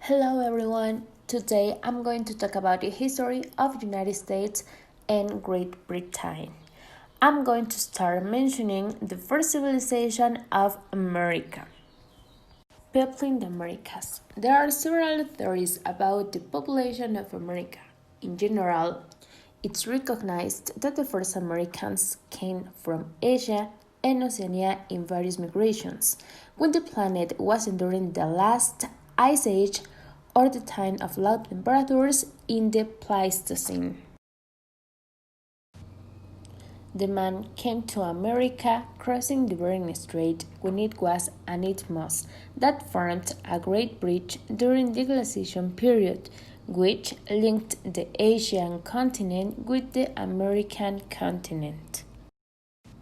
Hello everyone. Today I'm going to talk about the history of the United States and Great Britain. I'm going to start mentioning the first civilization of America. People in the Americas. There are several theories about the population of America. In general, it's recognized that the first Americans came from Asia and Oceania in various migrations, when the planet was enduring the last ice age or the time of low temperatures in the Pleistocene. The man came to America crossing the Bering Strait when it was an isthmus that formed a great bridge during the glaciation period, which linked the Asian continent with the American continent.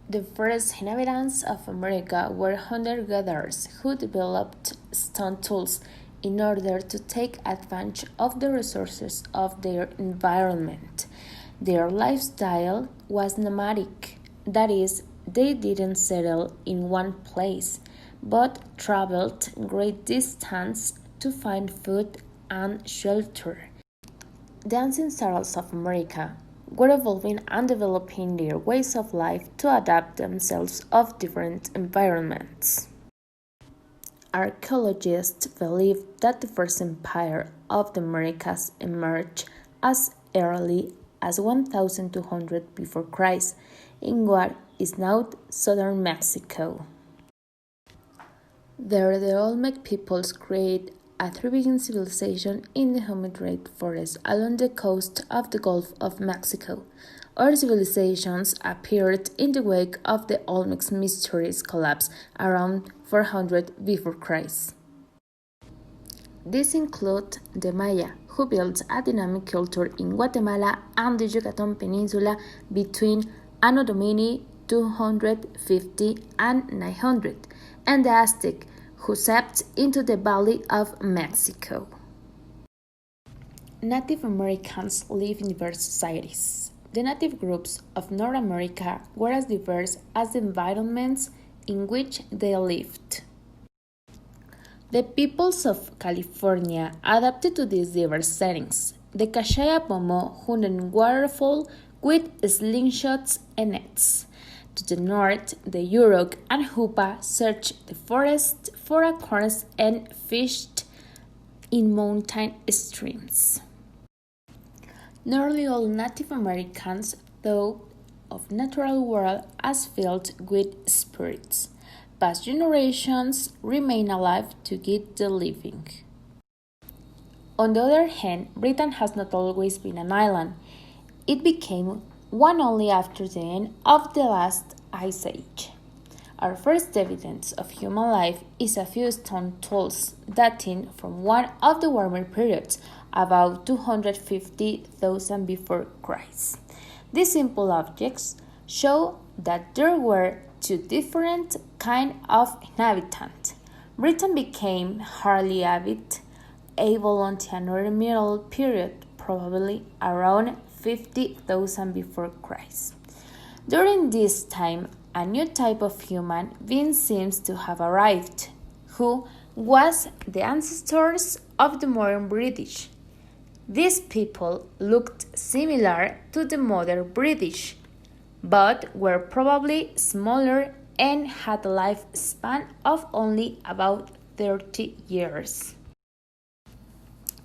The first inhabitants of America were hunter-gatherers who developed stone tools in order to take advantage of the resources of their environment. Their lifestyle was nomadic, that is, they didn't settle in one place, but traveled great distance to find food and shelter. The ancestors of America were evolving and developing their ways of life to adapt themselves of different environments. Archaeologists believe that the first empire of the Americas emerged as early as 1200 before Christ in what is now southern Mexico. There, the Olmec peoples created a thriving civilization in the humid forests along the coast of the Gulf of Mexico. Other civilizations appeared in the wake of the Olmec mysterious collapse around 400 before Christ. These include the Maya, who built a dynamic culture in Guatemala and the Yucatan Peninsula between Anno Domini 250 and 900, and the Aztec, who stepped into the Valley of Mexico. Native Americans live in diverse societies. The native groups of North America were as diverse as the environments in which they lived. The peoples of California adapted to these diverse settings. The Kashaya-Pomo hunted waterfowl with slingshots and nets. To the north, the Yurok and Hupa searched the forest for acorns and fished in mountain streams. Nearly all Native Americans thought of natural world as filled with spirits. Past generations remain alive to get the living. On the other hand, Britain has not always been an island. It became one only after the end of the last ice age. Our first evidence of human life is a few stone tools dating from one of the warmer periods, about 250,000 before Christ. These simple objects show that there were two different kinds of inhabitants. Britain became hardly able until another middle period, probably around 50,000 before Christ. During this time, a new type of human being seems to have arrived, who was the ancestors of the modern British. These people looked similar to the modern British, but were probably smaller and had a lifespan of only about 30 years.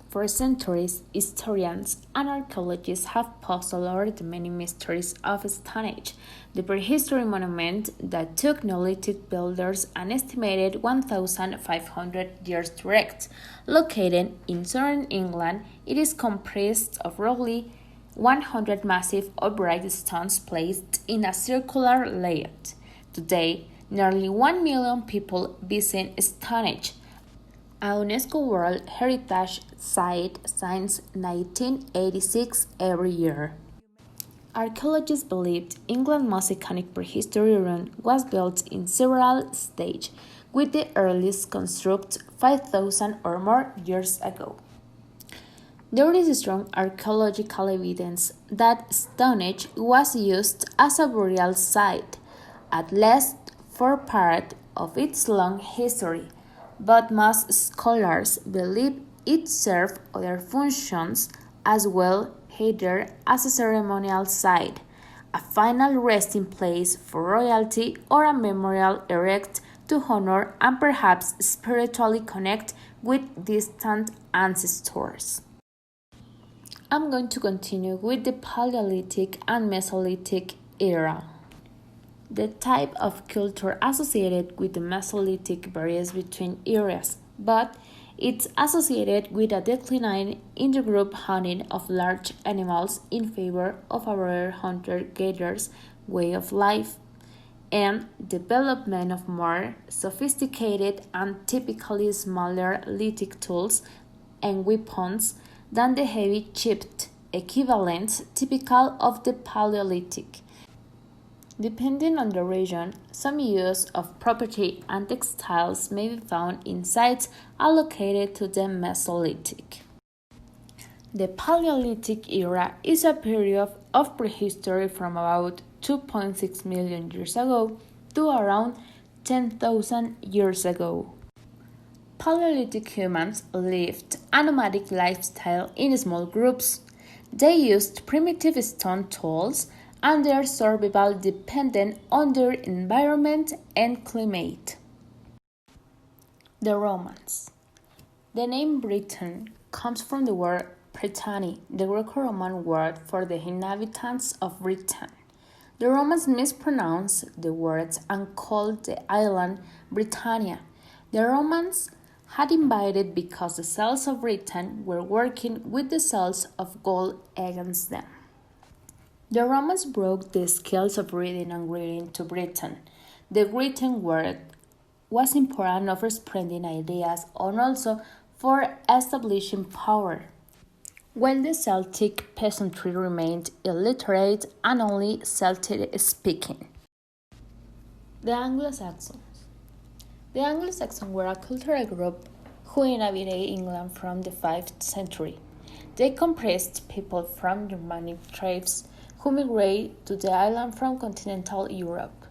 For centuries, historians and archaeologists have puzzled over the many mysteries of Stonehenge, the prehistory monument that took Neolithic builders an estimated 1,500 years to erect. Located in southern England, it is comprised of roughly 100 massive upright stones placed in a circular layout. Today, nearly 1 million people visit Stonehenge, a UNESCO World Heritage Site since 1986 every year. Archaeologists believed England's most iconic prehistory ruin was built in several stages, with the earliest constructed 5,000 or more years ago. There is strong archaeological evidence that Stonehenge was used as a burial site, at least for part of its long history, but most scholars believe it served other functions as well, either as a ceremonial site, a final resting place for royalty, or a memorial erected to honor and perhaps spiritually connect with distant ancestors. I'm going to continue with the Paleolithic and Mesolithic era. The type of culture associated with the Mesolithic varies between eras, but it's associated with a decline in the group hunting of large animals in favor of a rare hunter-gatherers way of life, and development of more sophisticated and typically smaller lithic tools and weapons than the heavy chipped equivalents typical of the Paleolithic. Depending on the region, some use of property and textiles may be found in sites allocated to the Mesolithic. The Paleolithic era is a period of prehistory from about 2.6 million years ago to around 10,000 years ago. Paleolithic humans lived a nomadic lifestyle in small groups. They used primitive stone tools, and their survival depended on their environment and climate. The Romans. The name Britain comes from the word Britanni, the Greco-Roman word for the inhabitants of Britain. The Romans mispronounced the words and called the island Britannia. The Romans had invaded because the Celts of Britain were working with the Celts of Gaul against them. The Romans brought the skills of reading and writing to Britain. The written word was important for spreading ideas and also for establishing power, while the Celtic peasantry remained illiterate and only Celtic speaking. The Anglo-Saxons. The Anglo-Saxons were a cultural group who inhabited England from the 5th century. They comprised people from Germanic tribes who migrated to the island from continental Europe.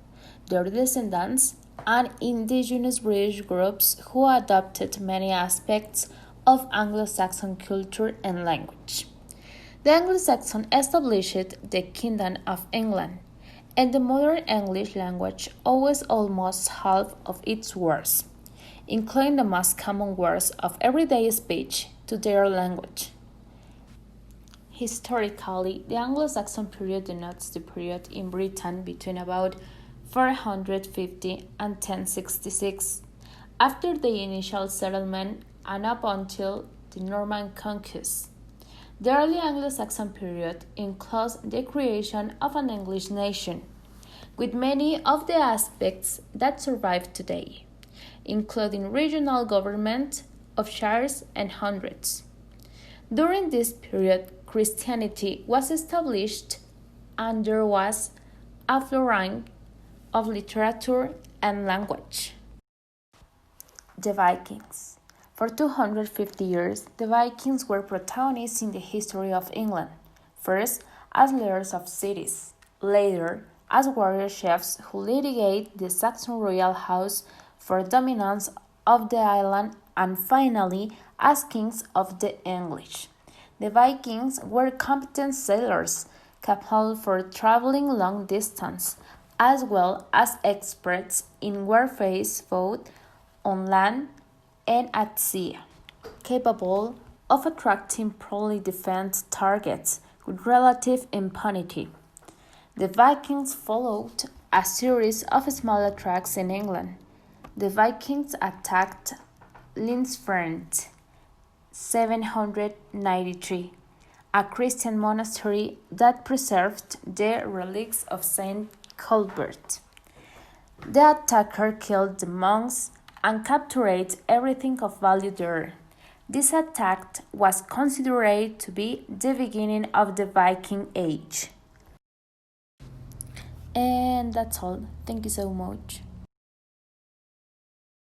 Their descendants and indigenous British groups who adopted many aspects of Anglo-Saxon culture and language. The Anglo-Saxons established the Kingdom of England, and the modern English language owes almost half of its words, including the most common words of everyday speech, to their language. Historically, the Anglo-Saxon period denotes the period in Britain between about 450 and 1066, after the initial settlement and up until the Norman conquest. The early Anglo-Saxon period includes the creation of an English nation, with many of the aspects that survive today, including regional government of shires and hundreds. During this period, Christianity was established and there was a flourishing of literature and language. The Vikings. For 250 years, the Vikings were protagonists in the history of England, first as leaders of cities, later as warrior chiefs who litigated the Saxon royal house for dominance of the island, and finally as kings of the English. The Vikings were competent sailors, capable for traveling long distance, as well as experts in warfare both on land and at sea, capable of attracting poorly defended targets with relative impunity. The Vikings followed a series of small attacks in England. The Vikings attacked Linsford 793, a Christian monastery that preserved the relics of Saint Cuthbert. The attacker killed the monks and captured everything of value there. This attack was considered to be the beginning of the Viking Age. And that's all. Thank you so much.